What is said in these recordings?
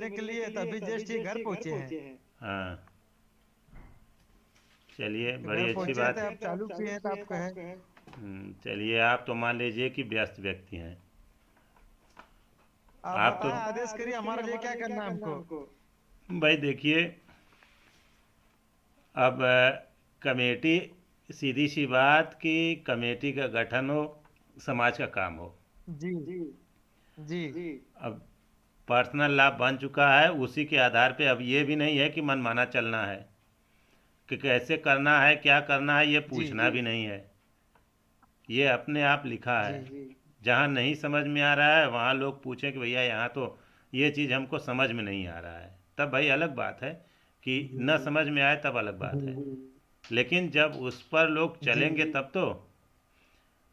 मिलने के लिए, तभी जस्ट ये घर पहुंचे हैं। हाँ, चलिए घर बड़ी अच्छी पहुंचे बात। थे, अब चालू किए हैं तो आप कहें। चलिए आप तो मान लीजिए कि व्यस्त व्यक्ति हैं। आप आप तो बताएं, आदेश करिए हमारे लिए क्या करना है हमको। भाई देखिए, अब कमेटी, सीधी सी बात कि कमेटी का गठन हो, समाज का काम हो। जी जी अब पर्सनल लाभ बन चुका है, उसी के आधार पे अब ये भी नहीं है कि मनमाना चलना है, कि कैसे करना है क्या करना है ये जी पूछना भी नहीं है। ये अपने आप लिखा जी है। जहाँ नहीं समझ में आ रहा है वहाँ लोग पूछें कि भैया यहाँ तो ये चीज़ हमको समझ में नहीं आ रहा है, तब भाई अलग बात है कि जी न समझ में आए तब अलग बात है। लेकिन जब उस पर लोग जी। चलेंगे तब तो।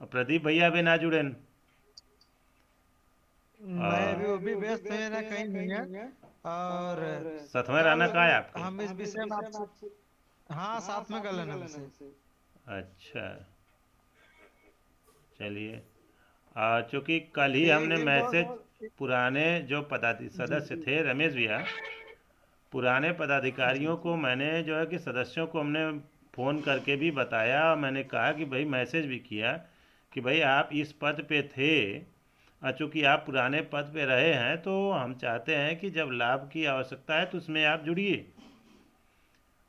अब प्रदीप भैया भी ना जुड़ें। नहीं, अभी वो भी व्यस्त है ना, कहीं नहीं है। और सतवें कल राना कहाँ है आपके? हम इस विषय में आपसे, हाँ, साथ में कर लेना हमसे। अच्छा, चलिए। चूँकि कल ही एक हमने एक दो। मैसेज पुराने जो पदाधि जी सदस्य थे रमेश भैया, पुराने जी पदाधिकारियों को मैंने जो है कि सदस्यों को हमने फ़ोन करके भी बताया, और मैंने कहा कि भाई मैसेज भी किया कि भाई आप इस पद पे थे, और चूँकि आप पुराने पद पे रहे हैं तो हम चाहते हैं कि जब लाभ की आवश्यकता है तो उसमें आप जुड़िए।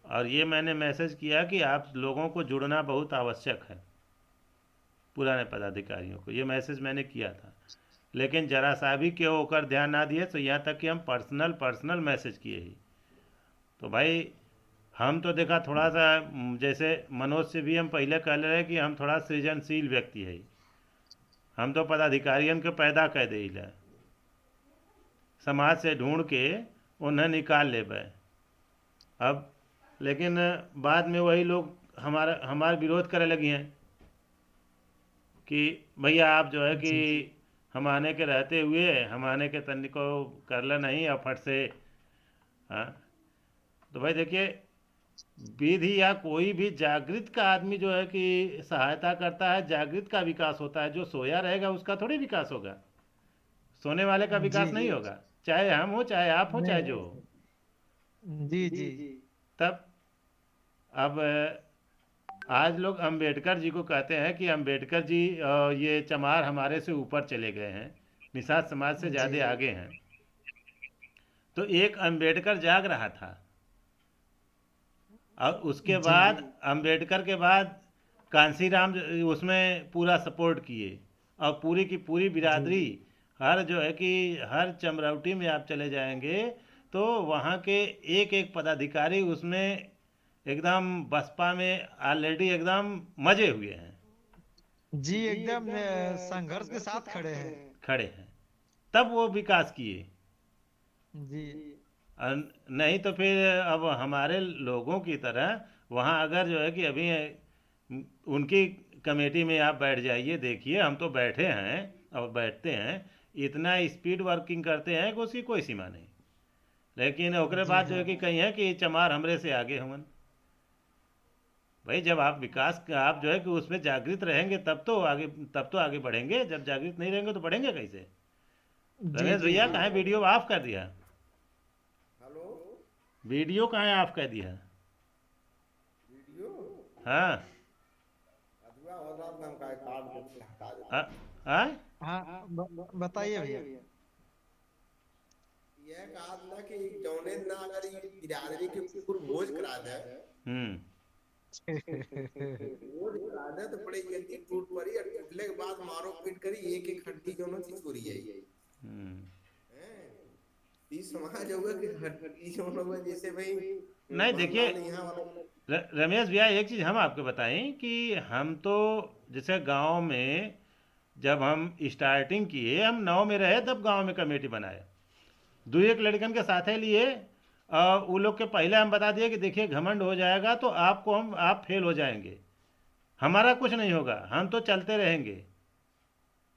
और ये मैंने मैसेज किया कि आप लोगों को जुड़ना बहुत आवश्यक है, पुराने पदाधिकारियों को, ये मैसेज मैंने किया था। लेकिन जरा सा भी क्यों होकर ध्यान ना दिए, तो यहाँ तक कि हम पर्सनल पर्सनल मैसेज किए ही। तो भाई हम तो देखा थोड़ा सा जैसे मनोज से भी हम पहले कह रहे कि हम थोड़ा सृजनशील व्यक्ति है। हम तो पदाधिकारियों के पैदा कह दे समाज से ढूंढ के उन्हें निकाल ले बे। अब लेकिन बाद में वही लोग हमारा हमारा विरोध करे लगी हैं कि भैया आप जो है कि जी हम आने के रहते हुए हम आने के तन को कर ले नहीं और फट से। हाँ, तो भाई देखिए, विधि या कोई भी जागृत का आदमी जो है कि सहायता करता है, जागृत का विकास होता है। जो सोया रहेगा उसका थोड़ी विकास होगा, सोने वाले का जी। विकास नहीं होगा, चाहे हम हो चाहे आप हो चाहे जो नहीं। हो। जी जी तब अब आज लोग अंबेडकर जी को कहते हैं कि अंबेडकर जी ये चमार हमारे से ऊपर चले गए हैं, निषाद समाज से जी ज़्यादा आगे हैं। तो एक अंबेडकर जाग रहा था, और उसके जी बाद अंबेडकर के बाद कांसीराम उसमें पूरा सपोर्ट किए। और पूरी की पूरी जी बिरादरी, हर जो है कि हर चमरौटी में आप चले जाएंगे तो वहाँ के एक एक पदाधिकारी उसमें एकदम बसपा में ऑलरेडी एकदम मजे हुए हैं, जी। एकदम संघर्ष के साथ खड़े हैं। खड़े हैं। तब वो विकास किए। जी नहीं तो फिर अब हमारे लोगों की तरह वहाँ अगर जो है कि अभी उनकी कमेटी में आप बैठ जाइए, देखिए हम तो बैठे हैं और बैठते हैं, इतना स्पीड वर्किंग करते हैं कि उसकी कोई सीमा नहीं। लेकिन ओकरे जी बाद जो हाँ। है कि कहीं है कि चमार हमरे से आगे हमन। भाई जब आप विकास का आप जो है कि उसमें जागृत रहेंगे तब तो आगे बढ़ेंगे। जब जागृत नहीं रहेंगे तो बढ़ेंगे कैसे? जी रमेश जी भैया जी। कहाँ वीडियो ऑफ कर दिया? वीडियो कहाँ ऑफ कर दिया? हाँ। आ, आ? हाँ, बताइए भैया। हम्म। हम्म। नहीं देखिए, रमेश भैया एक चीज़ हम आपको बताएं कि हम तो जैसे गांव में जब हम स्टार्टिंग किए, हम 9 में रहे तब गांव में कमेटी बनाए, दो एक लड़कन के साथ लिए। वो लोग के पहले हम बता दिए कि देखिए घमंड हो जाएगा तो आप फेल हो जाएंगे, हमारा कुछ नहीं होगा, हम तो चलते रहेंगे।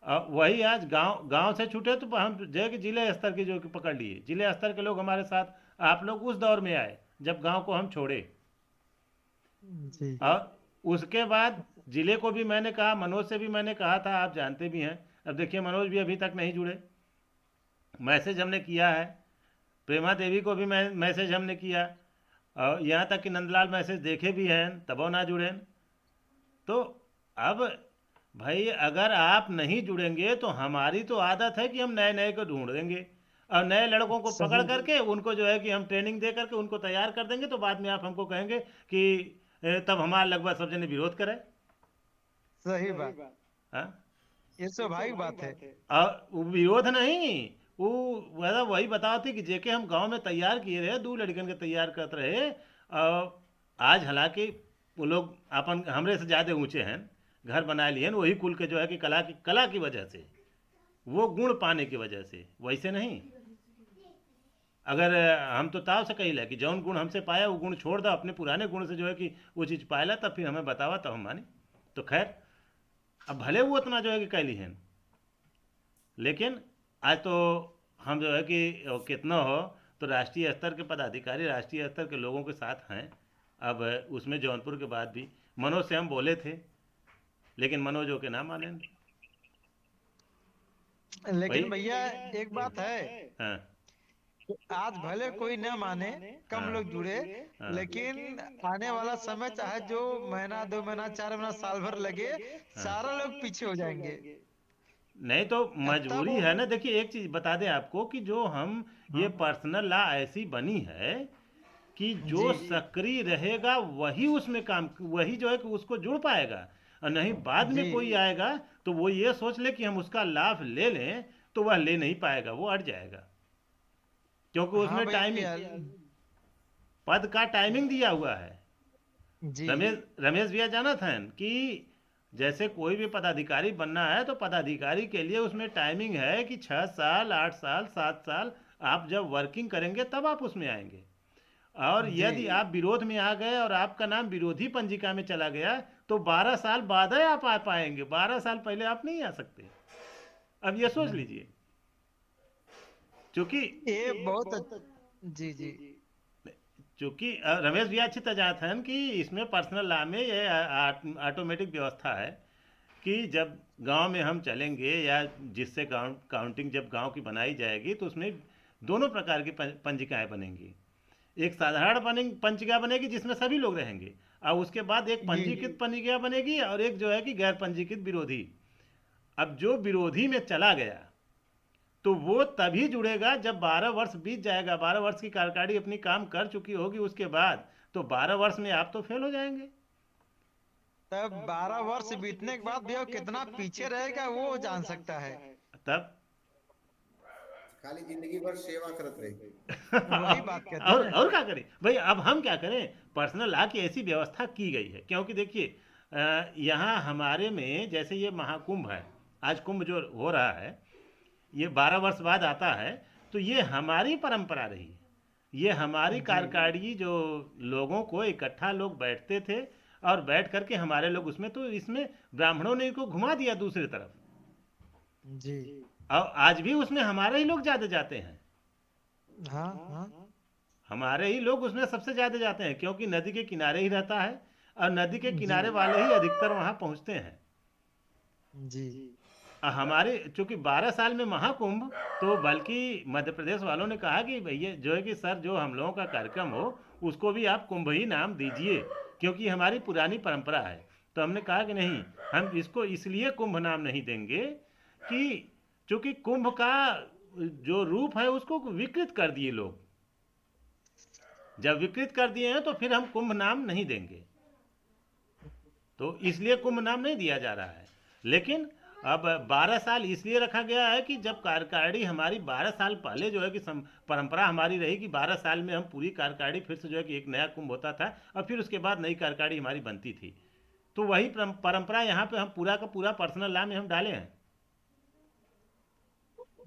वही आज गांव गांव से छूटे तो हम जो है कि जिले स्तर की जो कि पकड़ लिए, जिले स्तर के लोग हमारे साथ। आप लोग उस दौर में आए जब गांव को हम छोड़े। जी और उसके बाद जिले को भी मैंने कहा, मनोज से भी मैंने कहा था, आप जानते भी हैं। अब देखिए मनोज भी अभी तक नहीं जुड़े, मैसेज हमने किया है। प्रेमा देवी को भी मैसेज हमने किया, और यहाँ तक कि नंदलाल मैसेज देखे भी हैं तबो ना जुड़े। तो अब भाई अगर आप नहीं जुड़ेंगे तो हमारी तो आदत है कि हम नए नए को ढूंढ देंगे, और नए लड़कों को पकड़ सही करके उनको जो है कि हम ट्रेनिंग दे करके उनको तैयार कर देंगे, तो बाद में आप हमको कहेंगे कि तब हमारा लगभग सब जने विरोध करे। सही बात। हाँ। ये स्वाभाविक बात है। और वो विरोध नहीं, वो मतलब वही बताओ थी कि जेके हम गांव में तैयार किए रहे, दो लड़कन के तैयार करते रहे, और आज हालांकि वो लोग अपन हमरे से ज़्यादा ऊंचे हैं, घर बना लिए हैं, वही कुल के जो है कि कला की वजह से, वो गुण पाने की वजह से, वैसे नहीं। अगर हम तो ताव से कही कि जौन गुण हमसे पाया वो गुण छोड़ दो, अपने पुराने गुण से जो है कि वो चीज़ पायला, तब फिर हमें बतावा तब हम मानी। तो खैर, अब भले वो उतना जो है कि कैली हैं, लेकिन आज तो हम जो है कि कितना हो तो राष्ट्रीय स्तर के पदाधिकारी, राष्ट्रीय स्तर के लोगों के साथ हैं। अब उसमें जौनपुर के बाद भी मनोज से हम बोले थे, लेकिन मनोज के ना माने भाई। लेकिन भैया एक बात है, हाँ। आज भले कोई न माने, कम हाँ। लोग जुड़े, हाँ। लेकिन आने वाला समय चाहे जो महीना 2 महीना 4 महीना साल भर लगे, हाँ। सारा लोग पीछे हो जाएंगे। नहीं तो तब मजबूरी है ना। देखिए एक चीज़ बता दें आपको कि जो हम ये हाँ पर्सनल लॉ ऐसी बनी है कि जो जी सक्रिय रहेगा वही उसमें काम, वही जो है कि उसको जुड़ पाएगा, और नहीं बाद में जी कोई आएगा तो वो ये सोच ले कि हम उसका लाभ ले लें, तो वह ले नहीं पाएगा, वो अट जाएगा, क्योंकि हाँ उसमें टाइमिंग, भैया पद का टाइमिंग दिया हुआ है। जी रमेश रमेश भैया जाना था कि जैसे कोई भी पदाधिकारी बनना है तो पदाधिकारी के लिए उसमें टाइमिंग है कि 6 साल 8 साल 7 साल आप जब वर्किंग करेंगे तब आप उसमें आएंगे। और जी यदि आप विरोध में आ गए और आपका नाम विरोधी पंजिका में चला गया तो 12 साल बाद ही आप आ पाएंगे, 12 साल पहले आप नहीं आ सकते। अब ये सोच लीजिए, क्योंकि ये बहुत जी जी चूंकि रमेश भैया अच्छी तरह जानते हैं कि इसमें पर्सनल लॉ में ये ऑटोमेटिक व्यवस्था है कि जब गांव में हम चलेंगे या जिससे गांव काउंटिंग जब गांव की बनाई जाएगी तो उसमें दोनों प्रकार की पंजिकाएं बनेंगी। एक साधारण पंजिका बनेगी जिसमें सभी लोग रहेंगे, और उसके बाद एक जी पंजीकृत पंजिका बनेगी, और एक जो है कि गैर पंजीकृत विरोधी। अब जो विरोधी में चला गया तो वो तभी जुड़ेगा जब 12 वर्ष बीत जाएगा, 12 वर्ष की कार्यकारिणी अपनी काम कर चुकी होगी उसके बाद, तो 12 वर्ष में आप तो फेल हो जाएंगे। तब 12 वर्ष बीतने के बाद भी वो कितना पीछे रहेगा वो जान सकता है। तब खाली जिंदगी भर सेवा करत रही। वही बात कहते और हैं। क्या करें भाई, अब हम क्या करें। पर्सनल लॉ की ऐसी व्यवस्था की गई है, क्योंकि देखिए यहाँ हमारे में जैसे ये महाकुंभ है, आज कुंभ जो हो रहा है ये 12 वर्ष बाद आता है, तो ये हमारी परंपरा रही है। ये हमारी जी कार्यकारिणी जो लोगों को इकट्ठा लोग बैठते थे और बैठ करके हमारे लोग उसमें, तो इसमें ब्राह्मणों ने इनको घुमा दिया दूसरी तरफ, जी और आज भी उसमें हमारे ही लोग ज़्यादा जाते हैं। हाँ हाँ हमारे ही लोग उसमें सबसे ज़्यादा जाते हैं, क्योंकि नदी के किनारे ही रहता है, और नदी के जी किनारे वाले ही अधिकतर वहाँ पहुँचते हैं। जी हमारे चूंकि 12 साल में महाकुंभ, तो बल्कि मध्य प्रदेश वालों ने कहा कि भैया जो है कि सर जो हम लोगों का कार्यक्रम हो उसको भी आप कुंभ ही नाम दीजिए, क्योंकि हमारी पुरानी परंपरा है। तो हमने कहा कि नहीं, हम इसको इसलिए कुंभ नाम नहीं देंगे कि चूंकि कुंभ का जो रूप है उसको विकृत कर दिए लोग, जब विकृत कर दिए हैं तो फिर हम कुंभ नाम नहीं देंगे, तो इसलिए कुंभ नाम नहीं दिया जा रहा है। लेकिन अब 12 साल इसलिए रखा गया है कि जब कार्यकारिणी हमारी 12 साल पहले जो है कि परंपरा हमारी रही कि 12 साल में हम पूरी कार्यकारिणी फिर से जो है कि एक नया कुंभ होता था, और फिर उसके बाद नई कार्यकारिणी हमारी बनती थी। तो वही परंपरा यहाँ पे हम पूरा का पूरा पर्सनल लॉ में हम डाले हैं,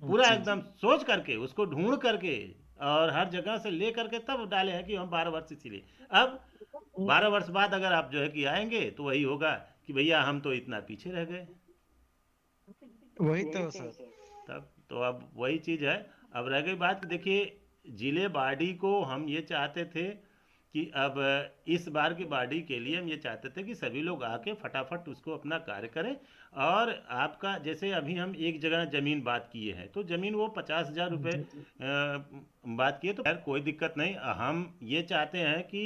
पूरा जी एकदम सोच करके उसको ढूंढ करके और हर जगह से ले करके तब डाले हैं कि हम 12 वर्ष इसीलिए। अब 12 वर्ष बाद अगर आप जो है कि आएंगे तो वही होगा कि भैया हम तो इतना पीछे रह गए। वही तो सर। तब तो अब वही चीज़ है। अब रह गई बात कि देखिए जिले बाडी को हम ये चाहते थे कि अब इस बार की बाडी के लिए हम ये चाहते थे कि सभी लोग आके फटाफट उसको अपना कार्य करें। और आपका जैसे अभी हम एक जगह ज़मीन बात किए हैं, तो ज़मीन वो 50,000 रुपये जी बात किए, तो खैर कोई दिक्कत नहीं। हम ये चाहते हैं कि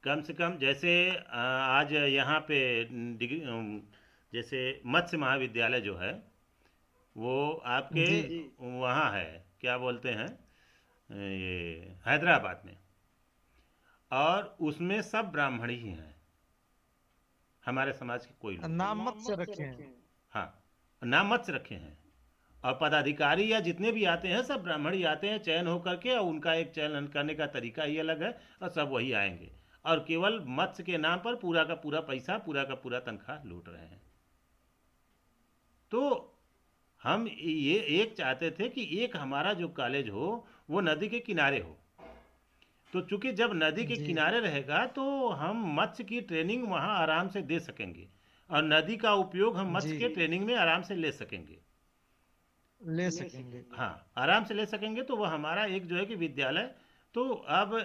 कम से कम जैसे आज यहाँ पे डिग्री जैसे मत्स्य महाविद्यालय जो है वो आपके जी वहाँ है, क्या बोलते हैं, ये हैदराबाद में। और उसमें सब ब्राह्मण ही हैं, हमारे समाज के कोई लोग नहीं। नाम मत से रखे हैं। हाँ, नाम मत से रखे हैं। और पदाधिकारी या जितने भी आते हैं सब ब्राह्मण ही आते हैं चयन होकर के, और उनका एक चयन करने का तरीका ही अलग है, और सब वही आएंगे। और केवल मत्स्य के नाम पर पूरा का पूरा पैसा, पूरा का पूरा तनख्वाह लूट रहे हैं। तो हम ये एक चाहते थे कि एक हमारा जो कॉलेज हो वो नदी के किनारे हो। तो चूंकि जब नदी के जी किनारे रहेगा तो हम मत्स्य की ट्रेनिंग वहाँ आराम से दे सकेंगे, और नदी का उपयोग हम मत्स्य जी के ट्रेनिंग में आराम से ले सकेंगे। ले सकेंगे। हाँ, आराम से ले सकेंगे। तो वह हमारा एक जो है कि विद्यालय, तो अब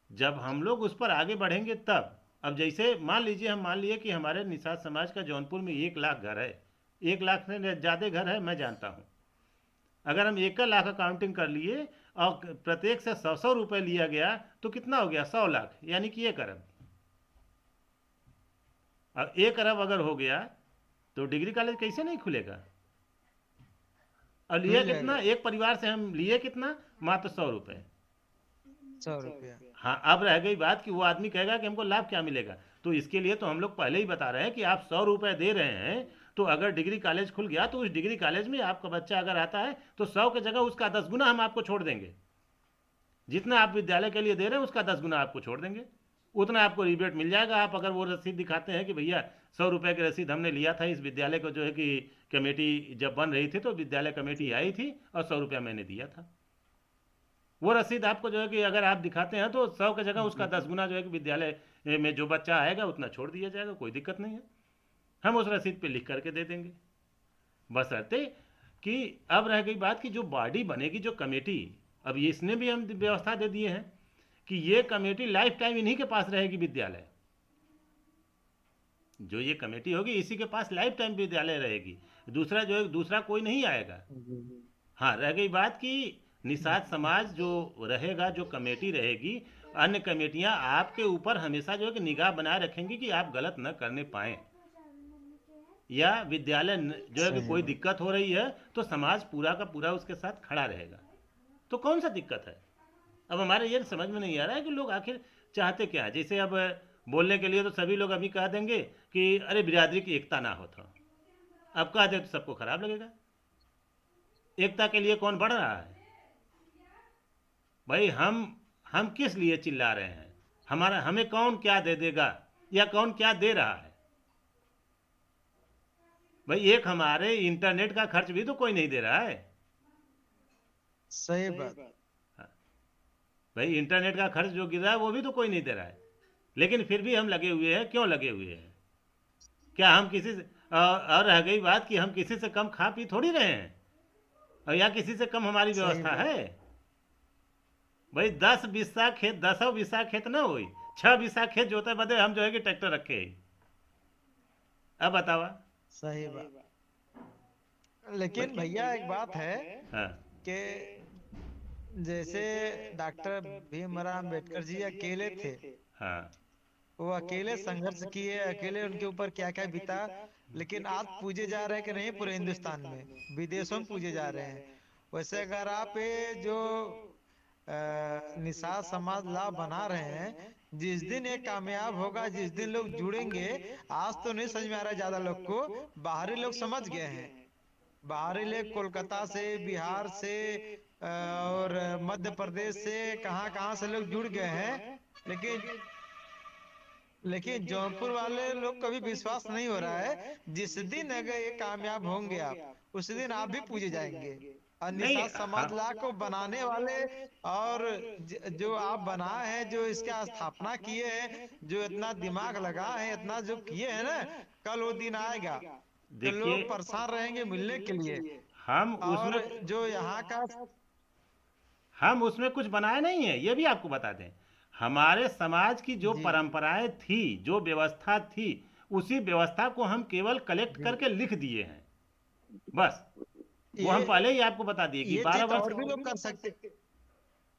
जब हम लोग उस पर आगे बढ़ेंगे तब, अब जैसे मान लीजिए, हम मान लिए कि हमारे निषाद समाज का जौनपुर में 1 लाख घर है, 1 लाख से ज़्यादा घर है मैं जानता हूँ। अगर हम 1 लाख का काउंटिंग कर लिए और प्रत्येक से 100-100 रुपये लिया गया, तो कितना हो गया, 100 लाख, यानी कि 1 अरब। अब 1 अरब अगर हो गया तो डिग्री कॉलेज कैसे नहीं खुलेगा। और लिए खुल कितना, जाएगा। एक परिवार से हम लिए कितना, मात्र 100 रुपये। 100 रुपया। हाँ, अब रह गई बात कि वो आदमी कहेगा कि हमको लाभ क्या मिलेगा। तो इसके लिए तो हम लोग पहले ही बता रहे हैं कि आप 100 रुपये दे रहे हैं, तो अगर डिग्री कॉलेज खुल गया तो उस डिग्री कॉलेज में आपका बच्चा अगर आता है तो 100 की जगह उसका 10 गुना हम आपको छोड़ देंगे। जितना आप विद्यालय के लिए दे रहे हैं उसका 10 गुना आपको छोड़ देंगे। उतना आपको रिबेट मिल जाएगा। आप अगर वो रसीद दिखाते हैं कि भैया 100 रुपये की रसीद हमने लिया था, इस विद्यालय को जो है कि कमेटी जब बन रही थी तो विद्यालय कमेटी आई थी और 100 रुपया मैंने दिया था, वो रसीद आपको जो है कि अगर आप दिखाते हैं तो 100 की जगह उसका 10 गुना जो है कि विद्यालय में जो बच्चा आएगा उतना छोड़ दिया जाएगा, कोई दिक्कत नहीं है। हम उस रसीद पे लिख करके दे देंगे। बशर्ते कि अब रह गई बात कि जो बॉडी बनेगी, जो कमेटी, अब ये इसने भी हम व्यवस्था दे दिए हैं कि ये कमेटी लाइफ टाइम इन्हीं के पास रहेगी विद्यालय। जो ये कमेटी होगी इसी के पास लाइफ टाइम विद्यालय रहेगी, दूसरा जो है दूसरा कोई नहीं आएगा। जी हाँ, रह गई बात कि निषाद समाज जो रहेगा, जो कमेटी रहेगी, अन्य कमेटियां आपके ऊपर हमेशा जो है कि निगाह बनाए रखेंगी कि आप गलत न करने पाएं, या विद्यालय जो है कि सही कोई बात। दिक्कत हो रही है तो समाज पूरा का पूरा उसके साथ खड़ा रहेगा। तो कौन सा दिक्कत है। अब हमारे ये समझ में नहीं आ रहा है कि लोग आखिर चाहते क्या है। जैसे अब बोलने के लिए तो सभी लोग अभी कह देंगे कि अरे बिरादरी की एकता ना हो, तो अब कह दे तो सबको खराब लगेगा। एकता के लिए कौन बढ़ रहा है भाई। हम किस लिए चिल्ला रहे हैं, हमारा हमें कौन क्या दे देगा या कौन क्या दे रहा है। भाई एक हमारे इंटरनेट का खर्च भी तो कोई नहीं दे रहा है। सही बात। हाँ, भाई इंटरनेट का खर्च जो गिर रहा है वो भी तो कोई नहीं दे रहा है, लेकिन फिर भी हम लगे हुए हैं। क्यों लगे हुए हैं, क्या हम किसी से और रह गई बात कि हम किसी से कम खा पी थोड़ी रहे हैं, और या किसी से कम हमारी सही व्यवस्था बात। है। भाई 10 बिस्सा खेत, 10 बिस्सा खेत ना हुई, 6 बिस्सा खेत जोते बदे हम जो है कि ट्रैक्टर रखे हैं। अब बतावा। सही बात। लेकिन भैया एक बात है हाँ कि जैसे डॉक्टर भीमराव अम्बेडकर जी अकेले थे, हाँ वो अकेले संघर्ष किए, अकेले उनके ऊपर क्या क्या बीता, लेकिन आज पूजे जा रहे हैं कि नहीं पूरे हिंदुस्तान में, विदेशों में पूजे जा रहे हैं। वैसे अगर आप ये जो निषाद समाज ला बना रहे हैं, जिस दिन ये कामयाब होगा, जिस दिन लोग जुड़ेंगे, आज तो नहीं समझ में आ रहा है ज्यादा लोग को, बाहरी लोग समझ गए हैं। बाहरी लोग कोलकाता से, बिहार से और मध्य प्रदेश से, कहाँ कहाँ से लोग जुड़ गए हैं। लेकिन लेकिन जौनपुर वाले लोग को भी विश्वास नहीं हो रहा है। जिस दिन अगर ये कामयाब होंगे आप, उस दिन आप भी पूजे जाएंगे। और नहीं। निषाद हाँ, समाज ला को बनाने वाले और जो आप बनाए हैं, जो इसका स्थापना किए हैं, जो इतना दिमाग लगा है, इतना जो किए हैं ना, कल वो दिन आएगा कि देखिए लोग परेशान रहेंगे मिलने के लिए। हम उसमें और जो यहाँ का हम उसमें कुछ बनाए नहीं है, ये भी आपको बता दें। हमारे समाज की जो जी परंपराएं थी, जो व्यवस्था थी, उसी व्यवस्था को हम केवल कलेक्ट जी। करके लिख दिए हैं, बस। वो हम ये पहले ही आपको बता दिए कि ये 12 चीज तो वर्ष। और भी लोग कर सकते।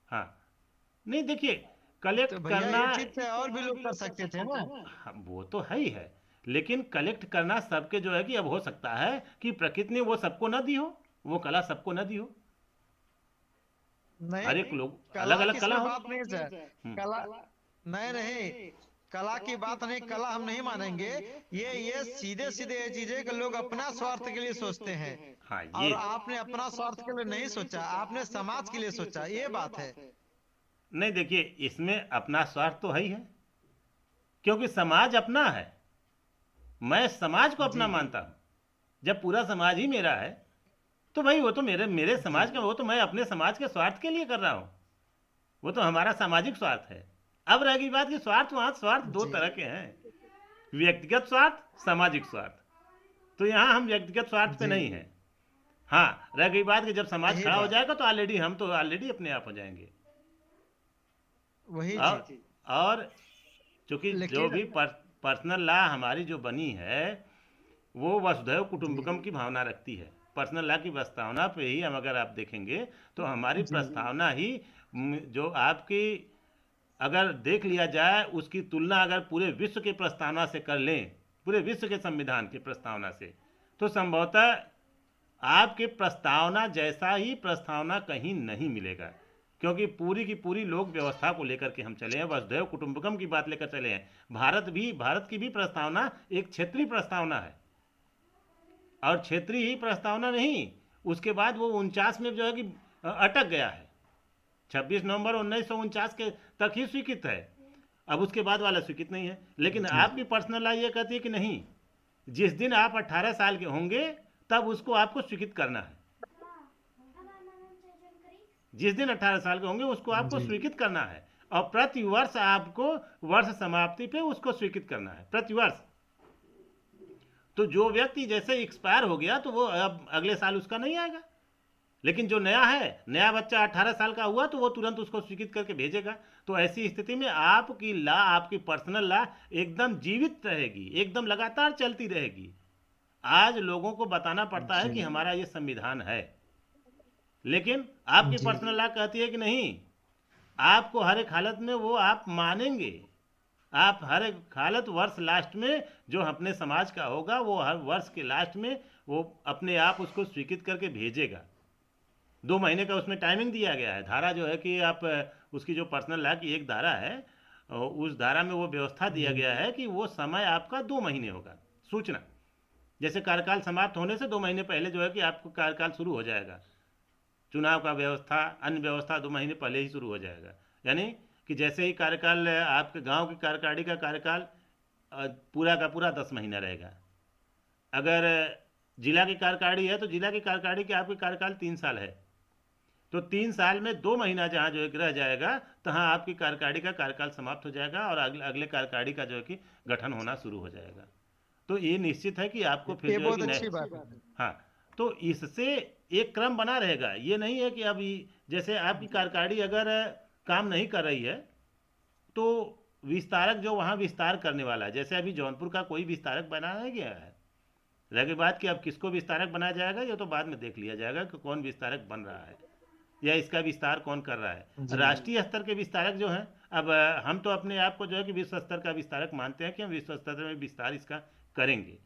हाँ, नहीं देखिए, तो कलेक्ट भैया करना। ये चीज तो और भी लोग कर सकते थे ना। हाँ, वो तो है ही है, लेकिन कलेक्ट करना सबके जो है कि अब हो सकता है कि प्रकृति ने वो सबको ना दी हो, वो कला सबको ना दी हो। नहीं, हर एक लोग अलग कला की अलग कला इसमें हो। बात नहीं सर। कला, नहीं नहीं, कला की बात नहीं, कला हम नहीं मानेंगे। ये सीधे सीधे ये चीजें कि लोग अपना स्वार्थ के लिए सोचते हैं। हाँ, और ये आपने अपना स्वार्थ के लिए नहीं सोचा, आपने समाज के लिए सोचा, ये बात है। नहीं, देखिए इसमें अपना स्वार्थ तो है ही है, क्योंकि समाज अपना है। मैं समाज को अपना जी मानता हूँ। जब पूरा समाज ही मेरा है, तो भाई वो तो मेरे मेरे जी समाज का, वो तो मैं अपने समाज के स्वार्थ के लिए कर रहा हूँ। वो तो हमारा सामाजिक स्वार्थ है। अब रहेगी बात कि स्वार्थ, वहाँ स्वार्थ दो जी तरह के हैं, व्यक्तिगत स्वार्थ, सामाजिक स्वार्थ। तो यहाँ हम व्यक्तिगत स्वार्थ पे जी। नहीं हैं। हाँ, रह गई बात कि जब समाज यही खड़ा हो बात, जाएगा तो ऑलरेडी हम तो ऑलरेडी अपने आप हो जाएंगे। वही और चीज। और चूंकि जो लेकिन भी पर्सनल लॉ हमारी जो बनी है, वो वसुधैव जी कुटुंबकम की भावना रखती है। पर्सनल लॉ की प्रस्तावना पे ही हम अगर आप देखेंगे तो हमारी जी प्रस्तावना ही जो आपकी, अगर देख लिया जाए उसकी तुलना अगर पूरे विश्व की प्रस्तावना से कर लें, पूरे विश्व के संविधान की प्रस्तावना से, तो संभवतः आपके प्रस्तावना जैसा ही प्रस्तावना कहीं नहीं मिलेगा। क्योंकि पूरी की पूरी लोक व्यवस्था को लेकर के हम चले हैं, वसुधैव कुटुंबकम की बात लेकर चले हैं। भारत की भी प्रस्तावना एक क्षेत्रीय प्रस्तावना है, और क्षेत्रीय ही प्रस्तावना नहीं, उसके बाद वो 49 में जो है कि अटक गया है। 26 नवंबर 1949 के तक ही स्वीकृत है, अब उसके बाद वाला स्वीकृत नहीं है। लेकिन जी आपकी पर्सनल लॉ ये कहती है कि नहीं, जिस दिन आप 18 साल के होंगे तब उसको आपको स्वीकृत करना है। जिस दिन 18 साल के होंगे उसको आपको जी स्वीकृत करना है, और प्रति वर्ष आपको वर्ष समाप्ति पे उसको स्वीकृत करना है, प्रति वर्ष। तो जो व्यक्ति जैसे एक्सपायर हो गया तो वो अब अगले साल उसका नहीं आएगा। लेकिन जो नया है, नया बच्चा 18 साल का हुआ तो वो तुरंत उसको स्वीकृत करके भेजेगा। तो ऐसी स्थिति में आपकी ला, आपकी पर्सनल ला एकदम जीवित रहेगी, एकदम लगातार चलती रहेगी। आज लोगों को बताना पड़ता है जी कि हमारा ये संविधान है, लेकिन आपकी जी पर्सनल लॉ कहती है कि नहीं, आपको हर एक हालत में वो आप मानेंगे। आप हर एक हालत, वर्ष लास्ट में जो अपने समाज का होगा वो हर वर्ष के लास्ट में वो अपने आप उसको स्वीकृत करके भेजेगा। 2 महीने का उसमें टाइमिंग दिया गया है। धारा जो है कि आप उसकी जो पर्सनल लॉ की एक धारा है, उस धारा में वो व्यवस्था दिया जी गया है कि वो समय आपका 2 महीने होगा सूचना। जैसे कार्यकाल समाप्त होने से 2 महीने पहले जो है कि आपको कार्यकाल शुरू हो जाएगा, चुनाव का व्यवस्था, अन्य व्यवस्था 2 महीने पहले ही शुरू हो जाएगा। यानी कि जैसे ही कार्यकाल, आपके गांव की कार्यकारिणी का कार्यकाल पूरा का पूरा 10 महीना रहेगा। अगर जिला की कार्यकारिणी है तो जिला की कार्यकारिणी के आपके कार्यकाल 3 साल है, तो 3 साल में 2 महीना जहाँ जो है कि रह जाएगा, तहाँ आपकी कार्यकारिणी का कार्यकाल समाप्त हो जाएगा और अगले अगले कार्यकारिणी का जो है कि गठन होना शुरू हो जाएगा। तो ये निश्चित है कि आपको फिर ये जो है बहुत कि नए, अच्छी बात है। हाँ, तो इससे एक क्रम बना रहेगा। ये नहीं है कि अभी जैसे आपकी कार्यकारिणी अगर काम नहीं कर रही है तो विस्तारक जो वहाँ विस्तार करने वाला है, जैसे अभी जौनपुर का कोई विस्तारक बनाया गया है, रह बात कि अब किसको विस्तारक बनाया जाएगा ये तो बाद में देख लिया जाएगा कि कौन विस्तारक बन रहा है या इसका विस्तार कौन कर रहा है। जी राष्ट्रीय स्तर के विस्तारक जो हैं, अब हम तो अपने आप को जो है कि विश्व स्तर का विस्तारक मानते हैं कि हम विश्व स्तर में विस्तार इसका करेंगे।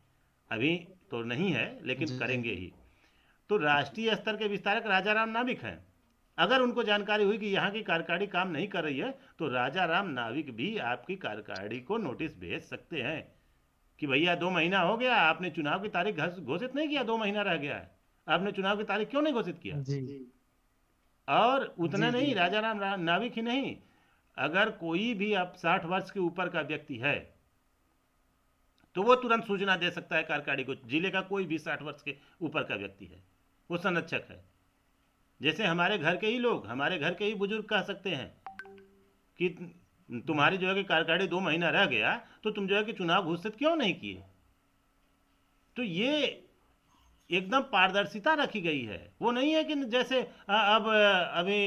अभी तो नहीं है लेकिन जी करेंगे ही। तो राष्ट्रीय स्तर के विस्तारक राजा राम नाविक हैं। अगर उनको जानकारी हुई कि यहाँ की कार्यकारिणी काम नहीं कर रही है तो राजा राम नाविक भी आपकी कार्यकारिणी को नोटिस भेज सकते हैं कि भैया 2 महीना हो गया, आपने चुनाव की तारीख घोषित नहीं किया, 2 महीना रह गया है, आपने चुनाव की तारीख क्यों नहीं घोषित किया। जी और उतना जी जी नहीं, राजा राम नाविक ही नहीं, अगर कोई भी अब 60 वर्ष के ऊपर का व्यक्ति है तो वो तुरंत सूचना दे सकता है कार्यकारिणी को। जिले का कोई भी 60 वर्ष के ऊपर का व्यक्ति है, वो संरक्षक है। जैसे हमारे घर के ही लोग, हमारे घर के ही बुजुर्ग कह सकते हैं कि तुम्हारी जो है कि कार्यकारिणी 2 महीना रह गया तो तुम जो है कि चुनाव घोषित क्यों नहीं किए। तो ये एकदम पारदर्शिता रखी गई है। वो नहीं है कि जैसे अब अभी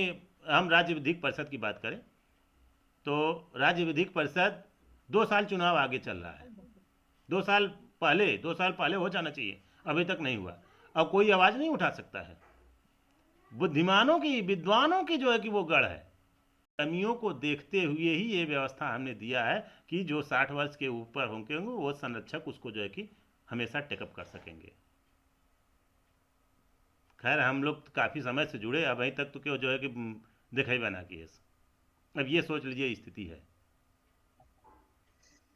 हम राज्य विधिक परिषद की बात करें, तो राज्य विधिक परिषद 2 साल चुनाव आगे चल रहा है। 2 साल पहले हो जाना चाहिए, अभी तक नहीं हुआ। अब कोई आवाज़ नहीं उठा सकता है। बुद्धिमानों की, विद्वानों की जो है कि वो गढ़ है। कमियों को देखते हुए ही ये व्यवस्था हमने दिया है कि जो 60 वर्ष के ऊपर होंगे वो संरक्षक उसको जो है कि हमेशा टेकअप कर सकेंगे। खैर हम लोग तो काफ़ी समय से जुड़े, अब अभी तक तो क्यों जो है कि दिखाई बना केस। अब ये सोच लीजिए स्थिति है।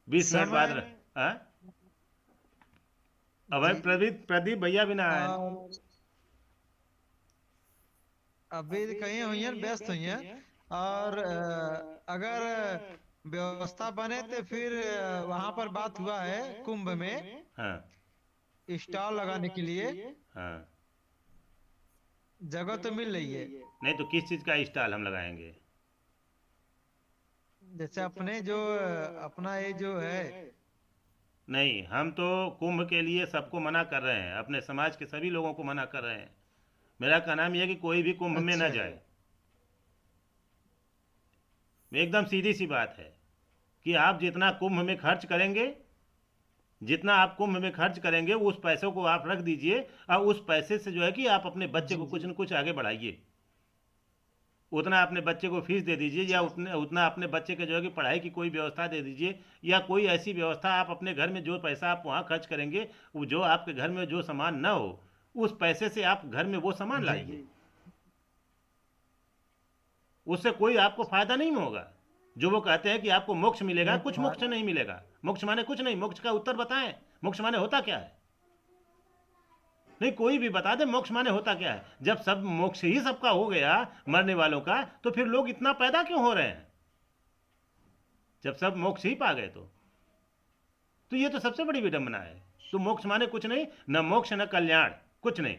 20 मिनट बाद समय हाँ? अब भाई जी प्रदीप प्रदीप भैया भी ना आए। और अभी कहीं हुई है, व्यस्त हुई है। और अगर व्यवस्था बने तो फिर वहां पर बात हुआ है कुंभ में हाँ स्टॉल लगाने के लिए, हाँ। जगह तो मिल रही है। नहीं तो किस चीज़ का स्टॉल हम लगाएंगे? जैसे अपने जो अपना ये जो है। नहीं, हम तो कुंभ के लिए सबको मना कर रहे हैं, अपने समाज के सभी लोगों को मना कर रहे हैं। मेरा कहना यह है कि कोई भी कुंभ में न अच्छा जाए। एकदम सीधी सी बात है कि आप जितना कुंभ में खर्च करेंगे, जितना आप कुंभ में खर्च करेंगे उस पैसों को आप रख दीजिए, और उस पैसे से जो है कि आप अपने बच्चे को जी कुछ न कुछ आगे बढ़ाइए। उतना अपने बच्चे को फीस दे दीजिए, या उतने उतना अपने बच्चे के जो है कि पढ़ाई की कोई व्यवस्था दे दीजिए, या कोई ऐसी व्यवस्था आप अपने घर में जो पैसा आप वहाँ खर्च करेंगे, वो जो आपके घर में जो सामान ना हो उस पैसे से आप घर में वो सामान जी लाइए। उससे कोई आपको फायदा नहीं होगा। जो वो कहते हैं कि आपको मोक्ष मिलेगा, नहीं कुछ मोक्ष नहीं मिलेगा। मोक्ष माने कुछ नहीं। मोक्ष का उत्तर बताएं, मोक्ष माने होता क्या है? नहीं, कोई भी बता दे मोक्ष माने होता क्या है। जब सब मोक्ष ही सबका हो गया मरने वालों का, तो फिर लोग इतना पैदा क्यों हो रहे हैं? जब सब मोक्ष ही पा गए तो ये तो सबसे बड़ी विडंबना है। तो मोक्ष माने कुछ नहीं, न मोक्ष न कल्याण, कुछ नहीं।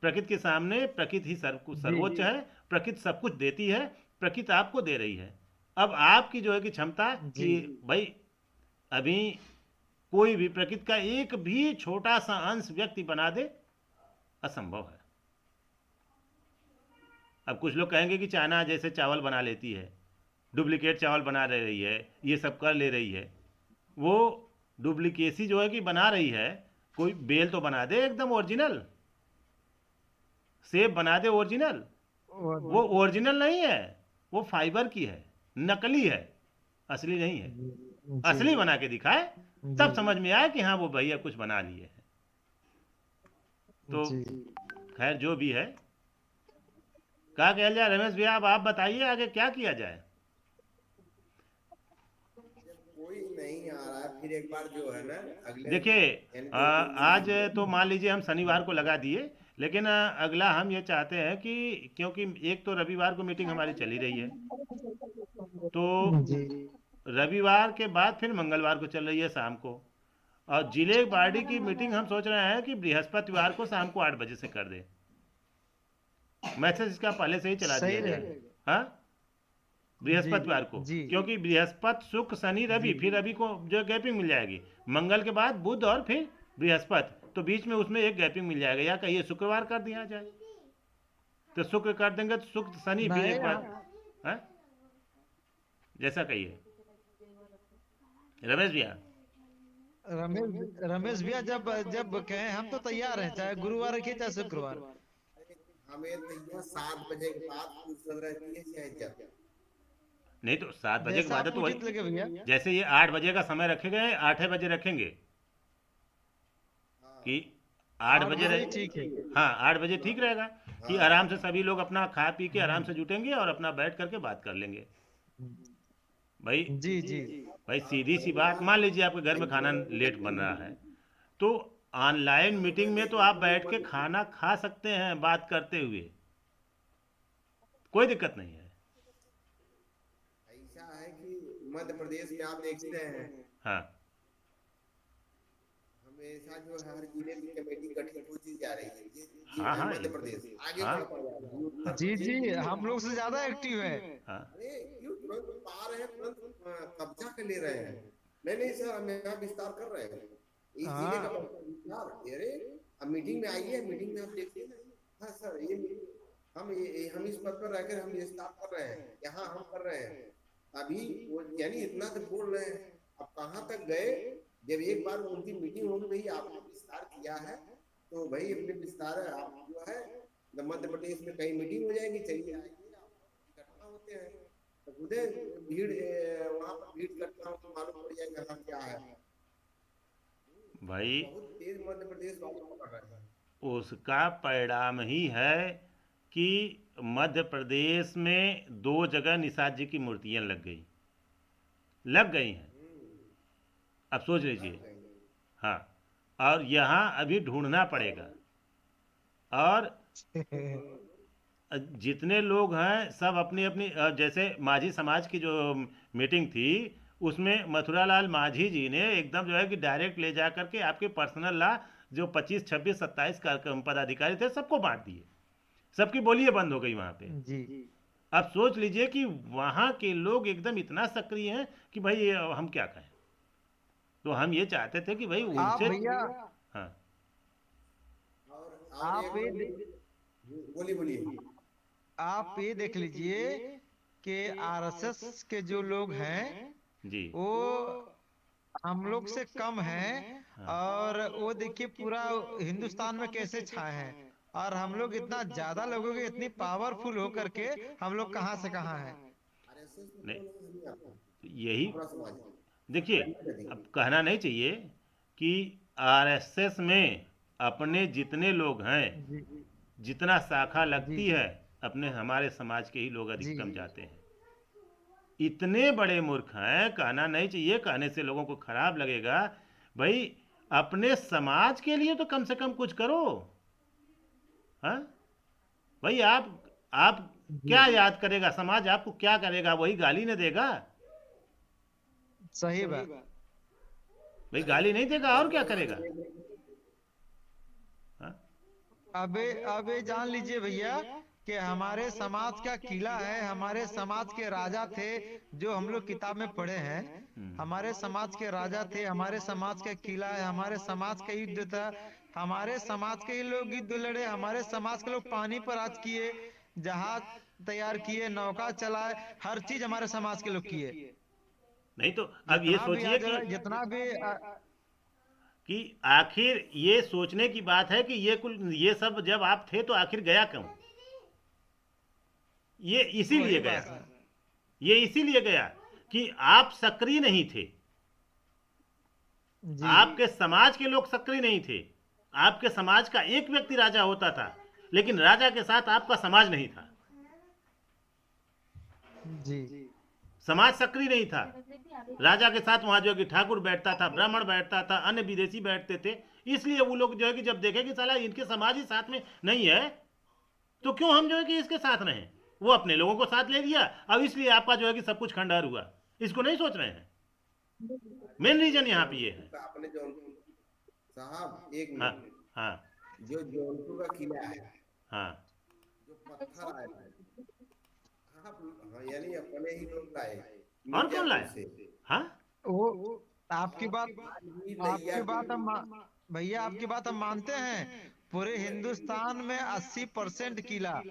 प्रकृति के सामने प्रकृति ही जी सर्वोच्च है। प्रकृति सब कुछ देती है, प्रकृति आपको दे रही है। अब आपकी जो है कि क्षमता जी कि भाई अभी कोई भी प्रकृति का एक भी छोटा सा अंश व्यक्ति बना दे, असंभव है। अब कुछ लोग कहेंगे कि चाइना जैसे चावल बना लेती है, डुप्लीकेट चावल बना ले रही है, ये सब कर ले रही है। वो डुप्लीकेसी जो है कि बना रही है। कोई बेल तो बना दे एकदम ओरिजिनल, सेब बना दे ओरिजिनल। वो और ओरिजिनल नहीं है, वो फाइबर की है, नकली है, असली नहीं है। जी असली बना के दिखाए, जी तब समझ में आए कि हाँ वो भैया कुछ बना लिए है। तो जी खैर जो भी है, क्या कह जाए रमेश भैया, अब आप बताइए आगे क्या किया जाए। जब कोई नहीं आ रहा है, फिर एक बार जो है ना अगले देखिए यानी आज तो मान लीजिए हम शनिवार को लगा दिए, लेकिन अगला हम ये चाहते हैं कि क्योंकि एक तो रविवार को मीटिंग हमारी चली रही है, तो जी रविवार के बाद फिर मंगलवार को चल रही है शाम को। और जिले बाडी की मीटिंग हम सोच रहे हैं कि बृहस्पतिवार को शाम को 8 बजे से कर दें। मैसेज इसका पहले से ही चला सही दिया जाए। रहेगा। हाँ, जी बृहस्पतिवार को। जी क्योंकि बृहस्पति शुक्र शनि रवि, जी फिर रवि को जो गैपिंग मिल जाएगी। मंगल के बाद बुध और फिर बृहस्पति, तो बीच में उसमें एक गैपिंग मिल जाएगा। या कहिए शुक्रवार कर दिया जाए, तो शुक्र कर देंगे तो शुक्र शनि फिर नहीं एक बार। हाँ, जैसा कहिए रमेश भैया। रमेश रमेश भैया जब जब कहें हम तो तैयार हैं, चाहे गुरुवार रखिए चाहे शुक्रवार। हमें भैया 7 बजे के बाद फुर्सत रहती है, चाहे जब। नहीं तो 7 बजे के जैसा बाद है तो आपको वही। उचित लगे भैया। जैसे ये 8 बजे का समय रखे गए, 8 बजे रखेंगे हाँ कि 8 आठ बजे बजे ही रहे। ठीक है। हाँ, 8 बजे ठीक रहेगा कि हाँ आराम से सभी लोग अपना खा पी के आराम से जुटेंगे और अपना बैठ करके बात कर लेंगे। भाई जी जी भाई सीधी सी बात, मान लीजिए आपके घर में खाना लेट बन रहा है, तो ऑनलाइन मीटिंग में तो आप बैठ के खाना खा सकते हैं बात करते हुए, कोई दिक्कत नहीं है। ऐसा है कि मध्य प्रदेश में आप देखते हैं हाँ हमेशा जो है हर जिले की कमेटी गठित होती जा रही है। ये हाँ है हाँ मध्य प्रदेश आगे हाँ बढ़ता जा रहा है। उत्तर जी जी प्रदेश हम लोग से ज्यादा एक्टिव है। हाँ अरे क्यों तुरंत पा रहे हैं, तुरंत कब्जा कर ले रहे हैं। नहीं नहीं सर, हम यहाँ विस्तार कर रहे हैं, इस जिले का हाँ विस्तार। अरे अब मीटिंग में आइए, मीटिंग में आप देखिए ना। हाँ सर, ये हम इस पद पर रहकर हम विस्तार कर रहे हैं, यहाँ हम कर रहे हैं अभी। वो यानी इतना तो बोल रहे हैं, अब कहाँ तक गए। जब एक बार उनकी मीटिंग होगी, भाई आपने विस्तार किया है तो भाई अपने विस्तार आप जो है, जब मध्य प्रदेश में कहीं मीटिंग हो जाएगी, चलिए आइए, आप इकट्ठा होते हैं तो खुदे भीड़ वहां पर भीड़ इकट्ठा हो तो मालूम पड़ जाएगा हाँ क्या है। भाई बहुत तेज मध्य प्रदेश वाले पकड़ रहे हैं। उसका परिणाम ही है कि मध्य प्रदेश में 2 जगह निषाद जी की मूर्तियां लग गई हैं। हम्म, अब सोच लग लीजिए। गए। हाँ, और यहाँ अभी ढूंढना पड़ेगा। और जितने लोग हैं सब अपनी अपनी जैसे माझी समाज की जो मीटिंग थी, उसमें मथुरा लाल माझी जी ने एकदम जो है कि डायरेक्ट ले जा करके आपके पर्सनल ला जो 25 26 27 कार्यक्रम पदाधिकारी थे सबको बांट दिए। सबकी बोलियां बंद हो गई वहां पे। जी। अब सोच लीजिए कि वहां के लोग एकदम इतना सक्रिय हैं कि भाई ये हम क्या कहें। तो हम ये चाहते थे कि भाई आप उनसे। भैया, हाँ। और आप एक ये बोलिए बोलिए। आप ये देख लीजिए कि आरएसएस के जो लोग हैं जी। वो हम लोग से कम हैं, हाँ। और वो देखिए पूरा हिंदुस्तान में कैसे छाए हैं, और हम लोग इतना ज्यादा लोगों के इतनी पावरफुल होकर के हम लोग कहाँ से कहाँ हैं। आरएसएस में नहीं, कौन है, नहीं आता, यही अपना समाज देखिए। है अब देखिए। कहना नहीं चाहिए कि आरएसएस में अपने जितने लोग हैं, जी। जितना शाखा जी। लगती है, अपने हमारे समाज के ही लोग जी। अधिकतम जाते हैं। इतने बड़े मूर्ख हैं, कहना नहीं चाहिए, कहने से लोगों को खराब लगेगा। भाई अपने समाज के लिए तो कम से कम कुछ करो। हाँ। भाई आप जी। क्या याद करेगा समाज, आपको क्या करेगा, वही गाली न देगा। सही बात। भाई अरे गाली नहीं देगा और क्या जनगणना करेगा। में हाँ। अबे जान लीजिए भैया कि हमारे समाज का किला है, हमारे समाज के राजा थे, जो हम लोग किताब में पढ़े हैं। हमारे समाज के राजा थे, हमारे समाज का किला है, हमारे समाज का युद्ध था, हमारे समाज के ही लोग युद्ध लड़े, हमारे समाज के लोग पानी पर राज किए, जहाज तैयार किए, नौका चलाए, हर चीज हमारे समाज के लोग किए। नहीं तो अब ये जितना भी सोचिए आज जितना भी कि आखिर ये सोचने की बात है कि ये सब जब आप थे तो आखिर गया क्यों। ये वही इसीलिए गया। बात है। ये इसीलिए गया कि आप सक्रिय नहीं थे। जी। आपके समाज के लोग सक्रिय नहीं थे। आपके समाज का एक व्यक्ति राजा होता था, लेकिन राजा के साथ आपका समाज नहीं था। जी। समाज सक्रिय नहीं था। राजा के साथ वहां जो है कि ठाकुर बैठता था, ब्राह्मण बैठता था, अन्य विदेशी बैठते थे। इसलिए वो लोग जो है कि जब देखे कि साला इनके समाज ही साथ में नहीं है, तो क्यों हम जो है कि इसके साथ रहें। वो अपने लोगों को साथ ले लिया। अब इसलिए आपका जो है कि सब कुछ खंडहर हुआ। इसको नहीं सोच रहे हैं। मेन रीजन यहाँ पे ये जौनपुर है। का अपने जौनपुर साहब, एक हाँ। मिनट। हाँ। जो जौनपुर का किला है, हाँ। जो पत्थर आए थे, आप, हाँ, यानी अपने ही लोग लाए और कौन मिर्जापुर लाया। से। हाँ। वो आपकी बात आज भी नैया आपकी के बात भैया आपकी बात हम मानते हैं। पूरे हिंदुस्तान में 80% किला,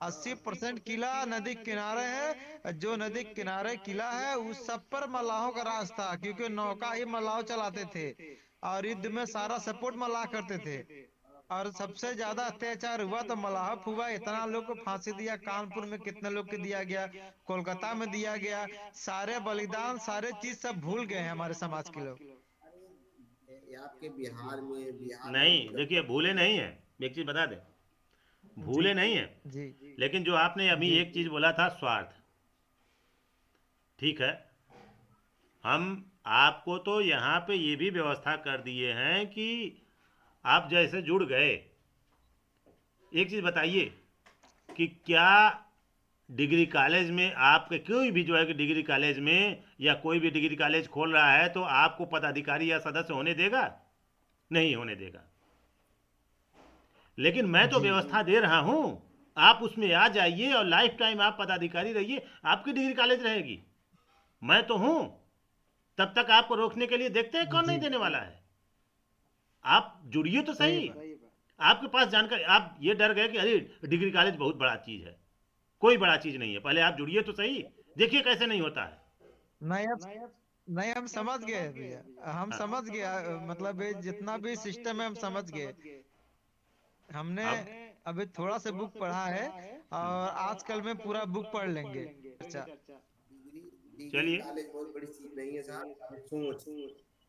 80% किला नदी किनारे है। जो नदी किनारे किला है उस सब पर मल्लाहों का राज था, क्योंकि नौका ही मल्लाह चलाते थे, और युद्ध में सारा सपोर्ट मल्लाह करते थे। और सबसे ज्यादा अत्याचार हुआ तो मलाहफ हुआ, इतना लोग को फांसी दिया, कानपुर में कितने लोग को दिया गया, कोलकाता में दिया गया। सारे बलिदान सारे चीज सब भूल गए हैं हमारे समाज के लोग। ये आपके बिहार में नहीं देखिए, भूले नहीं है। एक चीज बता दें, जी। भूले नहीं है। जी। लेकिन जो आपने अभी जी। एक चीज बोला था, स्वार्थ। ठीक है। हम आपको तो यहाँ पे ये भी व्यवस्था कर दिए हैं कि आप जैसे जुड़ गए। एक चीज बताइए कि क्या डिग्री कॉलेज में आपके कोई भी जो है कि डिग्री कॉलेज में या कोई भी डिग्री कॉलेज खोल रहा है तो आपको पदाधिकारी या सदस्य होने देगा। नहीं होने देगा। लेकिन मैं तो जी। व्यवस्था दे रहा हूं, आप उसमें आ जाइए और लाइफ टाइम आप पदाधिकारी रहिए। आपकी डिग्री कॉलेज रहेगी, मैं तो हूं। तब तक आपको रोकने के लिए देखते हैं कौन नहीं जी। देने वाला है। आप जुड़िए तो सही सही। बात। आपके पास जानकारी, आप ये डर गए कि अरे डिग्री कॉलेज बहुत बड़ा चीज़ है। कोई बड़ा चीज़ नहीं है, पहले आप जुड़िए तो सही, देखिए कैसे नहीं होता है। नहीं अब नहीं, हम समझ गए भैया, हम हाँ। समझ गया, मतलब ये जितना भी सिस्टम है हम समझ गए। हमने अब अभी थोड़ा से बुक पढ़ा है, और आजकल में पूरा बुक पढ़ लेंगे। अच्छा। डिग्री डिग्री चलिए। कॉलेज बहुत बड़ी चीज नहीं है साहब, सोच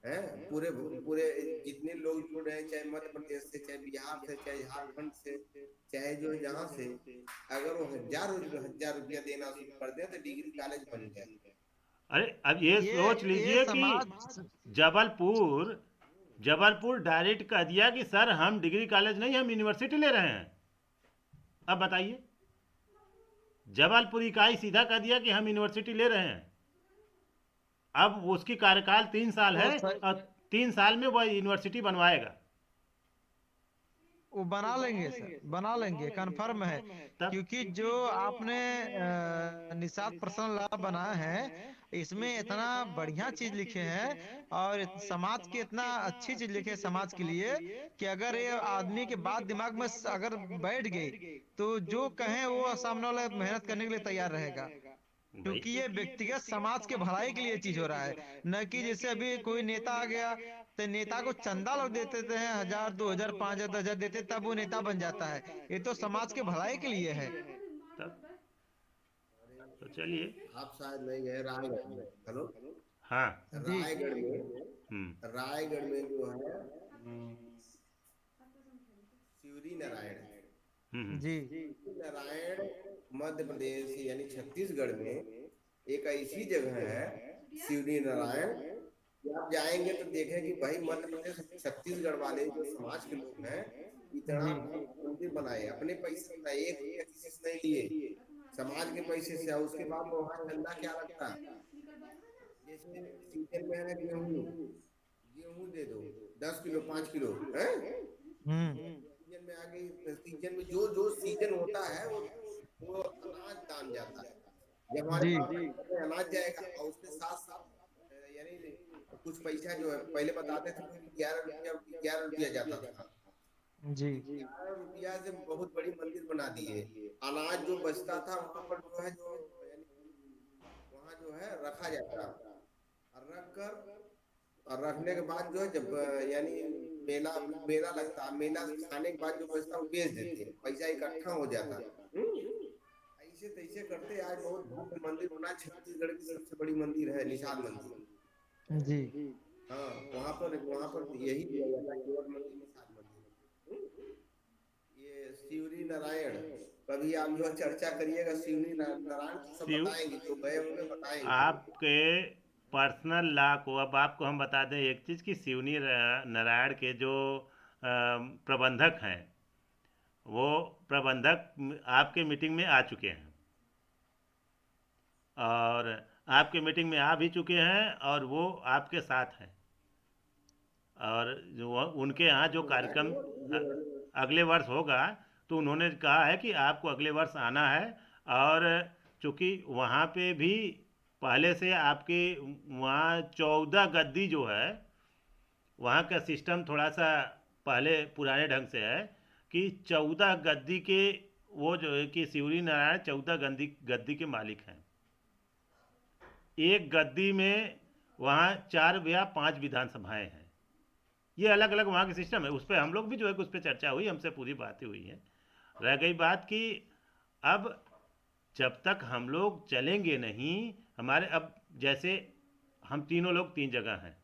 है। पूरे पूरे जितने लोग जुड़ रहे हैं, चाहे मध्य प्रदेश से, चाहे बिहार से, चाहे झारखंड से, चाहे जो है जहाँ से, अगर वो हजार रुपया देना शुरू कर दे तो डिग्री कॉलेज बन गया। अरे अब ये सोच ये लीजिए कि समाज। जबलपुर जबलपुर डायरेक्ट कह दिया कि सर हम डिग्री कॉलेज नहीं, हम यूनिवर्सिटी ले रहे हैं। अब बताइए, जबलपुर इकाई सीधा कह दिया कि हम यूनिवर्सिटी ले रहे हैं। अब उसकी कार्यकाल 3 साल तो है, और 3 साल में वह यूनिवर्सिटी बनवाएगा। वो बना लेंगे सर, बना लेंगे, कंफर्म है। तब क्योंकि जो आपने निषाद पर्सनल लॉ बनाया है, इसमें इतना बढ़िया चीज लिखे हैं, और समाज की इतना अच्छी चीज लिखे हैं समाज के लिए, कि अगर ये आदमी के बात दिमाग में अगर बैठ गई, तो जो कहें वो सामने वाला मेहनत करने के लिए तैयार रहेगा। भाई क्योंकि ये व्यक्तिगत समाज के भलाई के लिए चीज हो रहा है, न कि जैसे अभी कोई नेता आ गया, तो नेता को चंदा लोग दे देते हैं, 1,000, 2,000, 5,000, 10,000 देते, तब वो नेता बन जाता है। ये तो समाज के भलाई के लिए है। तब तो चलिए। आप शायद नहीं गए रायगढ़ में। हेलो। हाँ। जी रायगढ़ में, हम्म। रायगढ़ में जो है शिवरी नारायण, जी शिवरी नारायण मध्य प्रदेश यानी छत्तीसगढ़ में एक ऐसी जगह है शिवरी नारायण कि आप जाएंगे तो देखें कि भाई मध्य प्रदेश छत्तीसगढ़ वाले जो समाज के लोग हैं, इतना जी मंदिर बनाए अपने पैसे से, एक रुपया किसी से नहीं लिए, समाज के पैसे से। और उसके बाद वहाँ चंदा क्या लगता है, जैसे सीजन में है गेहूं, गेहूं दे दो 10 किलो 5 किलो है। हम्म। सीजन में आ गई, सीजन में जो जो सीजन होता है वो अनाज दान जाता है। जब हमारे जी पास में अनाज जाएगा और उसके साथ साथ यानी कुछ पैसा जो है, पहले बताते थे कि 11 रुपया, 11 रुपया जाता था। जी 11 रुपया से बहुत बड़ी मंदिर बना दिए। अनाज जो बचता था वहां पर जो है, जो यानी वहां जो है रखा जाता, और रख कर, और रखने के बाद जो है जब यानी मेला मेला लगता, मेला खाने के बाद जो बचता वो बेच देते, पैसा इकट्ठा हो जाता। ऐसे तैसे करते आज बहुत भव्य मंदिर बना, छत्तीसगढ़ की सबसे बड़ी मंदिर है निषाद मंदिर। जी हाँ, वहां पर यही दिया जाता है, केवल मंदिर निषाद मंदिर। ये शिवरी नारायण, कभी आप जो है चर्चा करिएगा शिवरी नारायण की, सब शिव बताएंगे, जो गए होंगे बताएंगे। आपके पर्सनल लॉ को अब आपको हम बता दें एक चीज़ कि शिवनी नारायण के जो प्रबंधक हैं, वो प्रबंधक आपके मीटिंग में आ चुके हैं, और आपके मीटिंग में आ भी चुके हैं, और वो आपके साथ हैं। और जो उनके यहाँ जो जो है कार्यक्रम जो है अगले वर्ष होगा, तो उन्होंने कहा है कि आपको अगले वर्ष आना है। और चूँकि वहाँ पे भी पहले से आपके वहाँ 14 गद्दी जो है, वहाँ का सिस्टम थोड़ा सा पहले पुराने ढंग से है कि 14 गद्दी के, वो जो है कि शिवरी नारायण 14 गद्दी गद्दी के मालिक हैं। एक गद्दी में वहाँ 4 या 5 विधानसभाएं हैं। ये अलग अलग वहाँ के सिस्टम है। उस पर हम लोग भी जो है कि उस पर चर्चा हुई, हमसे पूरी बातें हुई हैं। रह गई बात कि अब जब तक हम लोग चलेंगे नहीं, हमारे अब जैसे हम तीनों लोग 3 जगह हैं,